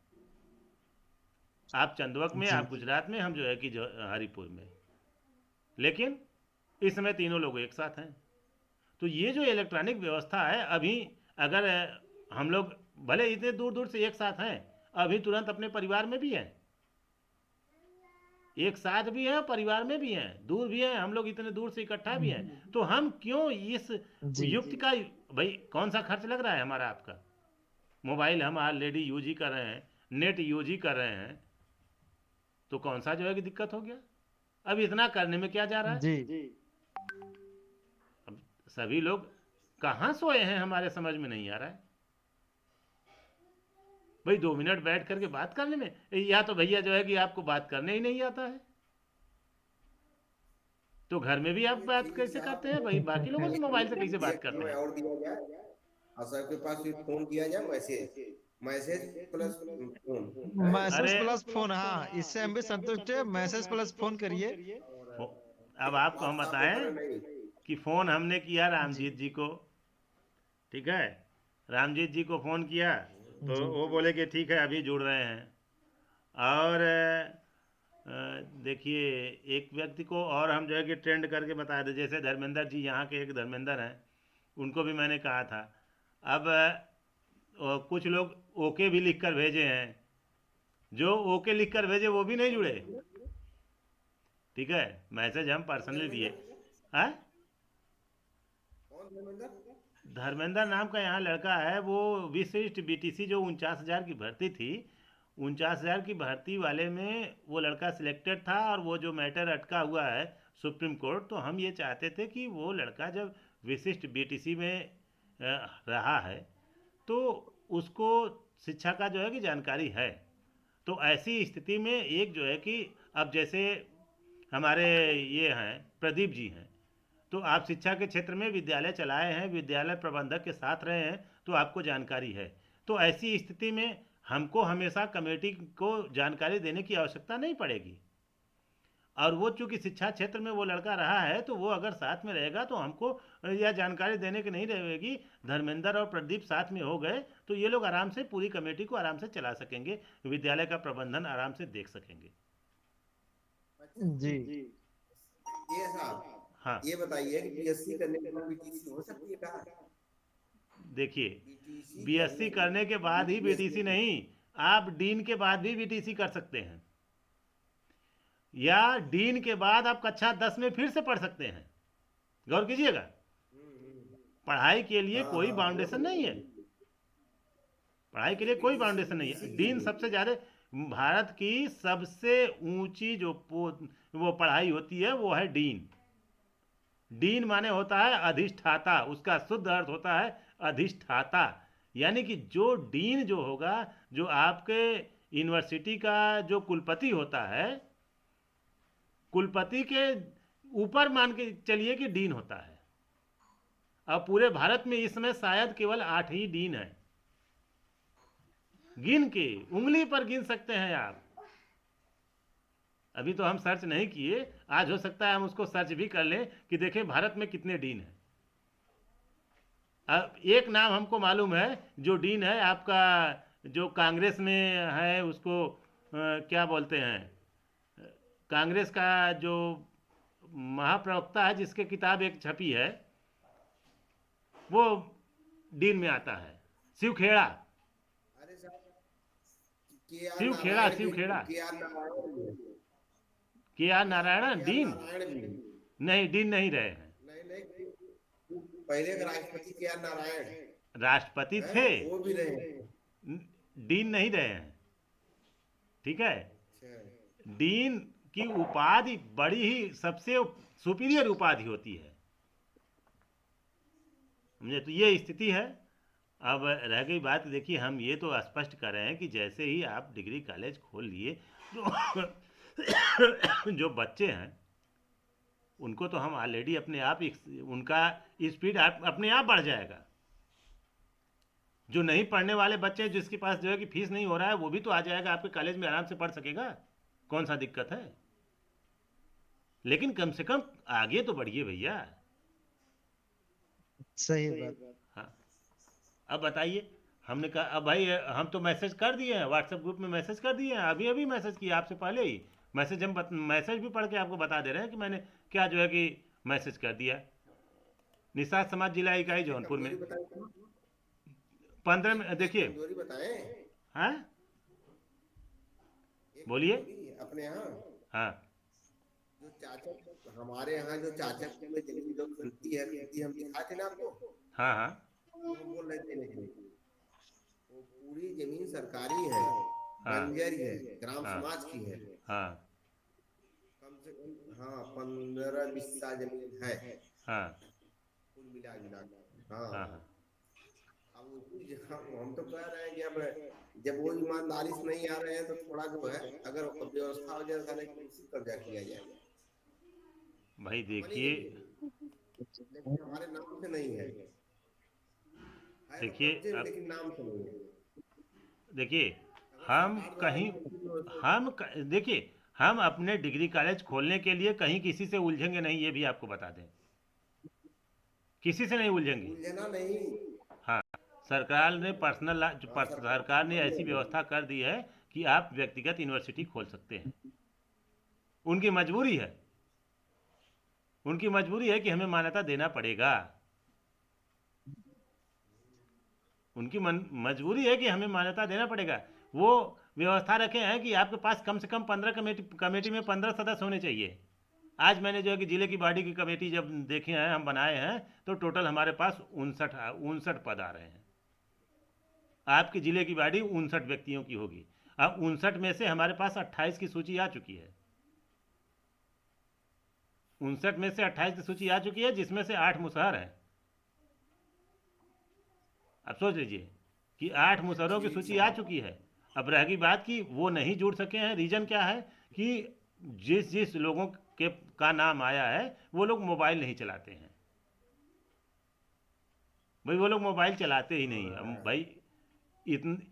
आप चंदवक में, जी आप गुजरात में, हम जो है कि जो हरिपुर में, लेकिन इस समय तीनों लोग एक साथ हैं। तो ये जो इलेक्ट्रॉनिक व्यवस्था है, अभी अगर हम लोग भले इतने दूर दूर से एक साथ हैं, अभी तुरंत अपने परिवार में भी हैं, एक साथ भी हैं, परिवार में भी हैं, दूर भी हैं, हम लोग इतने दूर से इकट्ठा भी हैं। तो हम क्यों इस जी युक्त का, भाई कौन सा खर्च लग रहा है हमारा आपका, मोबाइल हम ऑलरेडी यूज ही कर रहे हैं, नेट यूज ही कर रहे हैं, तो कौन सा जो है कि दिक्कत हो गया। अब इतना करने में क्या जा रहा जी है। अब सभी लोग कहाँ सोए हैं हमारे समझ में नहीं आ रहा है। भाई 2 मिनट बैठ करके बात करने में, या तो भैया जो है कि आपको बात करने ही नहीं आता है। तो घर में भी आप चलिए बात ठीक है कैसे करते हैं भाई, बाकी लोगों से साहब, मोबाइल से कैसे बात एक करते समय हैं? और दिया जाए और सबके पास भी फोन किया जाए, मैसेज मैसेज प्लस फोन है। मैसेज अरे प्लस फोन, हाँ, इससे हम भी संतुष्ट है। मैसेज प्लस फोन करिए। और फो- अब आपको हम व्हाट्सएप वगैरह बताएं नहीं। कि फ़ोन हमने किया जी रामजीत जी को, ठीक है, रामजीत जी को फ़ोन किया तो जी वो बोले कि ठीक है अभी जुड़ रहे हैं। और देखिए, एक व्यक्ति को और हम जो है कि ट्रेंड करके बता दें, जैसे धर्मेंद्र जी, यहाँ के एक धर्मेंद्र हैं, उनको भी मैंने कहा था। अब कुछ लोग ओके भी लिख कर भेजे हैं, जो ओके लिख कर भेजे वो भी नहीं जुड़े, ठीक है, मैसेज हम कौन पर्सनली दिए। धर्मेंद्र? हाँ, कौन धर्मेंद्र? धर्मेंद्र नाम का यहाँ लड़का है, वो विशिष्ट बीटीसी जो 49,000 की भर्ती थी, 49,000 की भर्ती वाले में वो लड़का सिलेक्टेड था। और वो जो मैटर अटका हुआ है सुप्रीम कोर्ट, तो हम ये चाहते थे कि वो लड़का जब विशिष्ट बीटीसी में रहा है तो उसको शिक्षा का जो है कि जानकारी है। तो ऐसी स्थिति में एक जो है कि अब जैसे हमारे ये हैं प्रदीप जी हैं, तो आप शिक्षा के क्षेत्र में विद्यालय चलाए हैं, विद्यालय प्रबंधक के साथ रहे हैं, तो आपको जानकारी है। तो ऐसी स्थिति में हमको हमेशा कमेटी को जानकारी देने की आवश्यकता नहीं पड़ेगी। और वो चूंकि शिक्षा क्षेत्र में वो लड़का रहा है, तो वो अगर साथ में रहेगा तो हमको यह जानकारी देने की नहीं रहेगी। धर्मेंद्र और प्रदीप साथ में हो गए तो ये लोग आराम से पूरी कमेटी को आराम से चला सकेंगे, विद्यालय का प्रबंधन आराम से देख सकेंगे। अच्छा, जी। ये साहब, हाँ, ये बताइए कि बीएससी करने के बाद बीटीसी हो सकती है कहाँ? देखिए, बीटीसी बीएससी करने के करने के बाद ही बीटीसी बीएससी नहीं, आप डीन के बाद भी बीटीसी कर सकते हैं, या डीन के बाद आप कक्षा 10 में फिर से पढ़ सकते हैं। गौर कीजिएगा, पढ़ाई के लिए हाँ कोई हाँ वो बाउंडेशन नहीं है, पढ़ाई के यानी लिए कोई बीटीसी बाउंडेशन नहीं बीटीसी है। की डीन सबसे ज़्यादा, भारत की सबसे ऊंची जो वो पढ़ाई होती है वो है डीन। डीन माने होता है अधिष्ठाता, उसका शुद्ध अर्थ होता है अधिष्ठाता। यानी कि जो डीन जो होगा, जो आपके यूनिवर्सिटी का जो कुलपति होता है, कुलपति के ऊपर मान के चलिए कि डीन होता है। अब पूरे भारत में इस समय शायद केवल 8 ही डीन है, गिन के उंगली पर गिन सकते हैं आप। अभी तो हम सर्च नहीं किए, आज हो सकता है हम उसको सर्च भी कर लें कि देखें भारत में कितने डीन हैं। अब एक नाम हमको मालूम है जो डीन है आपका, जो कांग्रेस में है, उसको क्या बोलते हैं, कांग्रेस का जो महाप्रवक्ता है जिसके किताब एक छपी है, वो डीन में आता है, शिव खेड़ा। अरे साहब, के आर शिव खेड़ा, नारायण शिव भी, खेड़ा, के आर नारायण भी है। के आर नारायण के आर डीन? नारायण भी है। नहीं, डीन नहीं रहे हैं। नहीं नहीं, पहले के राष्ट्रपति के आर नारायण राष्ट्रपति है, थे, वो भी रहे। डीन नहीं रहे हैं, ठीक है। अच्छा, डीन की उपाधि बड़ी ही सबसे सुपीरियर उपाधि होती है, समझे, तो ये स्थिति है। अब रह गई बात, देखिए हम ये तो स्पष्ट कर रहे हैं कि जैसे ही आप डिग्री कॉलेज खोल लिए तो जो बच्चे हैं उनको तो हम ऑलरेडी अपने आप उनका स्पीड अपने आप बढ़ जाएगा। जो नहीं पढ़ने वाले बच्चे, जिसके पास जो है कि फीस नहीं हो रहा है, वो भी तो आ जाएगा आपके कॉलेज में, आराम से पढ़ सकेगा, कौन सा दिक्कत है। लेकिन कम से कम आगे तो बढ़िए भैया। सही बात। हाँ, अब बताइए, हमने कहा अब भाई हम तो मैसेज कर दिए हैं, व्हाट्सएप ग्रुप में मैसेज कर दिए हैं, अभी अभी मैसेज किया आपसे पहले ही। मैसेज मैसेज भी पढ़ के आपको बता दे रहे हैं कि मैंने क्या जो है कि मैसेज कर दिया। निषाद समाज जिला इकाई अच्छा, जौनपुर में कमजोरी बताएं, 15 में, एक देखिए। कमजोरी बताएं, हाँ, एक बोलिए। कमजोरी अपने यहाँ। हाँ, जो चाचक हमारे यहाँ जो चाचक में जमीन जो खरीदी हम दिखाए थे ना आपको, हाँ, हाँ, जो हम बोल रहे थे नहीं, वो पूरी जमीन सरकारी है, हाँ, बंजर है, ग्राम हाँ, समाज की है। हाँ, कम से कम हाँ 15 बिस्सा जमीन है हाँ, कुल मिला जुला के। हाँ, हाँ, हाँ, अब उसी जगह हम तो कह रहे हैं कि अब जब वो ईमानदारी से नहीं आ रहे हैं तो थोड़ा जो है, अगर व्यवस्था हो जाए सारे उसी कब्जा किया जाए। भाई मनी देखिए, लेकिन हमारे नाम से नहीं है। है तो देखिए कब्जे में, अब लेकिन नाम से नहीं है। देखिए अगर हम सरकार द्वारा कहीं यूपी में वैसे देखिए हम अपने डिग्री कॉलेज खोलने के लिए कहीं किसी से उलझेंगे नहीं, ये भी आपको बता दें। किसी से नहीं उलझेंगे। उलझना नहीं। हाँ, सरकार ने हाँ सरकार सरकार ने समझ ऐसी रही व्यवस्था कर दी है कि आप व्यक्तिगत यूनिवर्सिटी खोल सकते हैं। उनकी मजबूरी है, उनकी मजबूरी है कि हमें मान्यता देना पड़ेगा। उनकी मजबूरी है कि हमें मान्यता देना पड़ेगा। वो व्यवस्था रखे हैं कि आपके पास कम से कम 15 कमेटी कमेटी में 15 सदस्य होने चाहिए। आज मैंने जो है कि जिले की बॉडी की कमेटी जब देखे हैं, हम बनाए हैं, तो टोटल हमारे पास 59 पद आ रहे हैं। आपके जिले की बॉडी 59 व्यक्तियों की होगी। अब 59 में से हमारे पास 28 की सूची आ चुकी है। 59 में से 28 की सूची आ चुकी है, जिसमें से 8 मुसहर हैं। अब सोच लीजिए कि 8 मुसहरों की ठीक सूची आ साहब। चुकी है। अब रहेगी बात कि वो नहीं जुड़ सके हैं, रीजन क्या है कि जिस जिस लोगों के का नाम आया है, वो लोग मोबाइल नहीं चलाते हैं। भाई वो लोग मोबाइल चलाते ही नहीं है। हम हाँ, भाई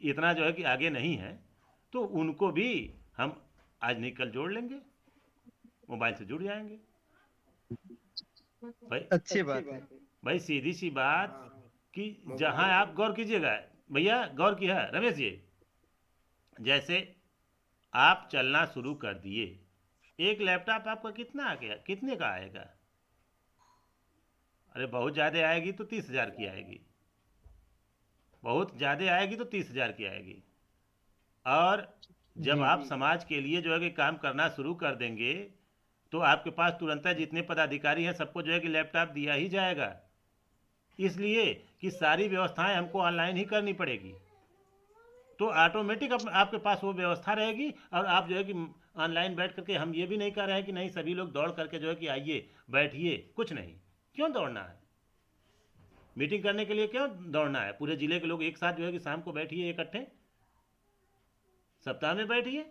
इतना जो है कि आगे नहीं है, तो उनको भी हम आज नहीं कल जोड़ लेंगे, मोबाइल से जुड़ जाएंगे। भाई अच्छी बात है। भाई सीधी सी बात हाँ कि जहां मोबाइल। आप गौर कीजिएगा, भैया गौर किया है रमेश जी, जैसे आप चलना शुरू कर दिए, एक लैपटॉप आपका कितना आ गया, कितने का आएगा? अरे बहुत ज़्यादा आएगी तो 30,000 की आएगी, बहुत ज़्यादा आएगी तो 30,000 की आएगी। और जब जी। आप समाज के लिए जो है कि काम करना शुरू कर देंगे, तो आपके पास तुरंत जितने पदाधिकारी हैं सबको जो है कि लैपटॉप दिया ही जाएगा। इसलिए कि सारी व्यवस्थाएं हमको ऑनलाइन ही करनी पड़ेगी, तो ऑटोमेटिक आपके पास वो व्यवस्था रहेगी। और आप जो है कि ऑनलाइन बैठ करके, हम ये भी नहीं कह रहे हैं कि नहीं सभी लोग दौड़ करके जो है कि आइए बैठिए, कुछ नहीं। क्यों दौड़ना है? मीटिंग करने के लिए क्यों दौड़ना है? पूरे जिले के लोग एक साथ जो है कि शाम को बैठिए इकट्ठे, सप्ताह में बैठिए।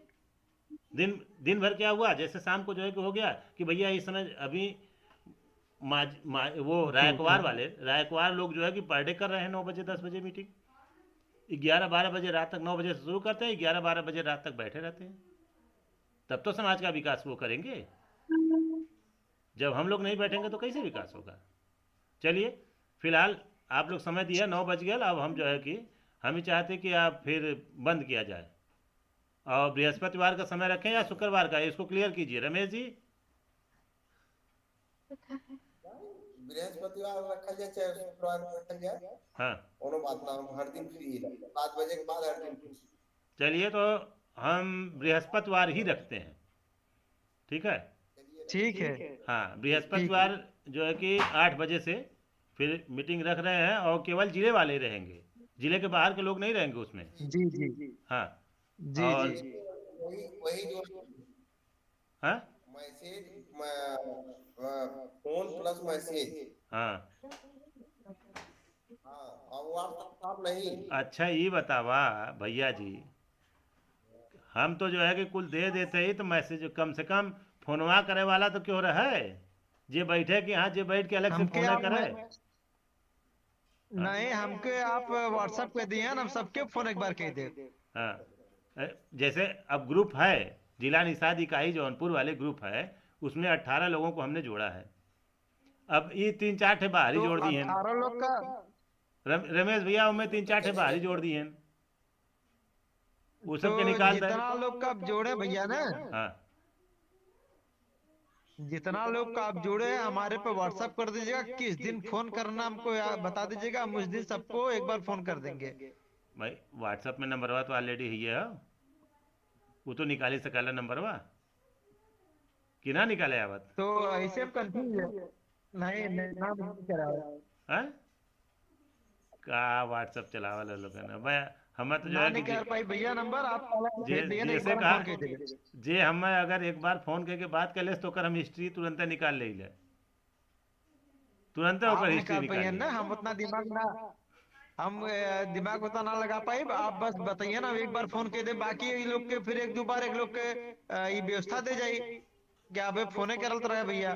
दिन दिन भर क्या हुआ, जैसे शाम को जो है कि हो गया कि भैया इस समय अभी वो ठीक है। रायकवार लोग जो है कि पर डे कर रहे हैं 9 बजे 10 बजे मीटिंग। 11-12 बजे रात तक, 9 बजे से शुरू करते हैं, 11-12 बजे रात तक बैठे रहते हैं। तब तो समाज का विकास वो करेंगे। जब हम लोग नहीं बैठेंगे तो कैसे विकास होगा? चलिए, फिलहाल आप लोग समय दिया, 9 बज गया। अब हम जो है कि हम ही चाहते कि आप फिर बंद किया जाए, और बृहस्पतिवार का समय रखें या शुक्रवार का, इसको क्लियर कीजिए रमेश जी। बृहस्पतिवार रखा जाए चाहे शुक्रवार में रखा जाए, हाँ, कोनो बात ना, हम हर दिन फ्री है। 7 बजे के बाद हर दिन फ्री। चलिए तो हम बृहस्पतिवार ही रखते हैं, ठीक है। चलिए ठीक रखिए। है। हाँ, ठीक है। बृहस्पतिवार जो है कि 8 बजे से फिर मीटिंग रख रहे हैं, और केवल जिले वाले ही रहेंगे, जिले के बाहर के लोग नहीं रहेंगे उसमें। ठीक। जी जी। हाँ, जी और जी। जिले के वही वही जो हाँ मैसेज, फोन प्लस मैसेज। हाँ, हाँ, और व्हाट्सएप नहीं। अच्छा ये बतावा भैया जी, हम तो जो है कि कुल दे देते ही तो मैसेज कम से कम फोनवा करे वाला तो क्यों रहे, जे बैठे कि हाँ, जे बैठ के अलग से हमके फोन आप करे। हाँ नहीं, हमके आप व्हाट्सएप पे दिए ना, हम सबके फोन एक बार कह दे। हाँ, जैसे अब ग्रुप है, जिला निषाद इकाई जौनपुर वाले ग्रुप है, उसमें 18 लोगों को हमने जोड़ा है। अब ये 3-4 ठे बाहरी तो जोड़ दिए हैं। 18 लोग का। रमेश भैया उनमें तो 3-4 ठे बाहरी चलिए। जोड़ दिए हैं, वो तो सबके निकाल दें। जितना लोग का आप जोड़े भैया ना, हाँ जितना लोग का आप जोड़े हैं हमारे पे व्हाट्सएप कर दीजिएगा, किस दिन फोन करना हमको बता दीजिएगा, हम उस दिन सबको एक बार फोन कर देंगे। भाई, व्हाट्सएप में नंबरवा तो ऑलरेडी है, वो तो निकाली सकाला नंबरवा कि ना निकाले आवत। तो ऐसे हम कंफ्यूज है। नहीं नहीं, नाम नहीं करा है। हाँ, का व्हाट्सएप चलावल लोग ना भाई। हमें तो जो ना है कि नहीं कर पाई भैया, नंबर आप भेज दिए ना, एक जैसे बार हम कहा, फोन कर देंगे। जे हमें अगर एक बार फोन करके बात कर ले तो ओकर हम हिस्ट्री तुरंत निकाल ले, तुरंत ओकर आप हिस्ट्री निकाल पाइए निकाल ले। ना, हम उतना दिमाग ना, हम दिमाग उतना ना लगा पाए। आप बस बताइए ना, एक बार फोन कर दे, बाकी ये लोग के फिर एक दो बार एक लोग के ये व्यवस्था दे जाई कि आप फोने करत रहे भैया।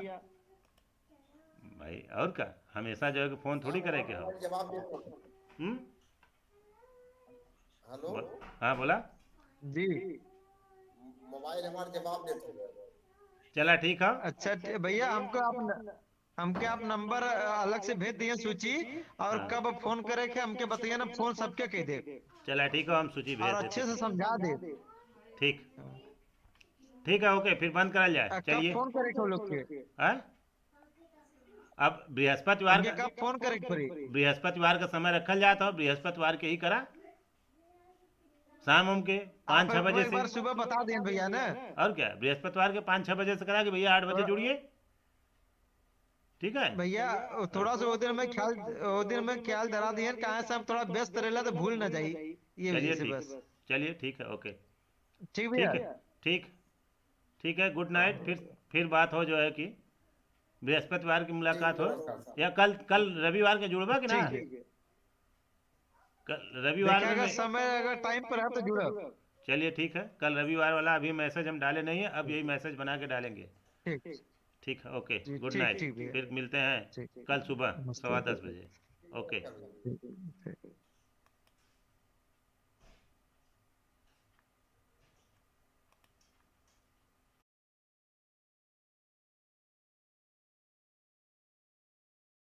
भाई और क्या, हमेशा जो है कि फ़ोन थोड़ी करे के हो। जवाब देते हैं। हम्म। हेलो। हाँ बोला। जी। मोबाइल हमारा जवाब देते हैं। चला ठीक है। अच्छा भैया, हमके आप नंबर अलग से भेज दिए सूची, और हाँ कब फोन करे के हमके बताइए ना, फोन सबके कह दे, चला ठीक है, हम सूची और भेज देते अच्छे से हैं। समझा दे। ठीक। ठीक है ओके, फिर बंद करा जाए, कब चलिए। फोन करे के वो लोग के? हाँ अब बृहस्पतिवार हमके का, कब फोन करे के पड़ी? बृहस्पतिवार का समय रखल जाता हो, बृहस्पतिवार के ही करा, शाम हम के आप 5-6 बजे एक से। बार सुबह बता दें भैया ना। और क्या, बृहस्पतिवार के 5-6 बजे से करा कि भैया 8 बजे थोड़ा जुड़िए। ठीक है। भैया, हाँ थोड़ा सा वो दिन में ख्याल धरा दिए, कहाँ से हम थोड़ा व्यस्त रहेला तो भूल ना जाई, ये वजह चलिए से ठीक, बस। चलिए ठीक है ओके। ठीक ठीक भैया। है। ठीक। ठीक है, गुड नाइट। फिर बात हो जो है कि बृहस्पतिवार की ठीक, मुलाकात हो, नमस्कार। या कल कल रविवार के जुड़बा कि ना। ठीक है। कल रविवार देखा, में अगर समय अगर टाइम पर है तो जुड़ो। चलिए ठीक है, कल रविवार वाला अभी मैसेज हम डाले नहीं है, अब यही मैसेज बना के डालेंगे। ठीक। ठीक है ओके, जी, गुड ठीक नाइट। ठीक भैया। फिर मिलते हैं ठीक। कल सुबह नमस्ते। 10:15 बजे। ओके। चलो। ठीक।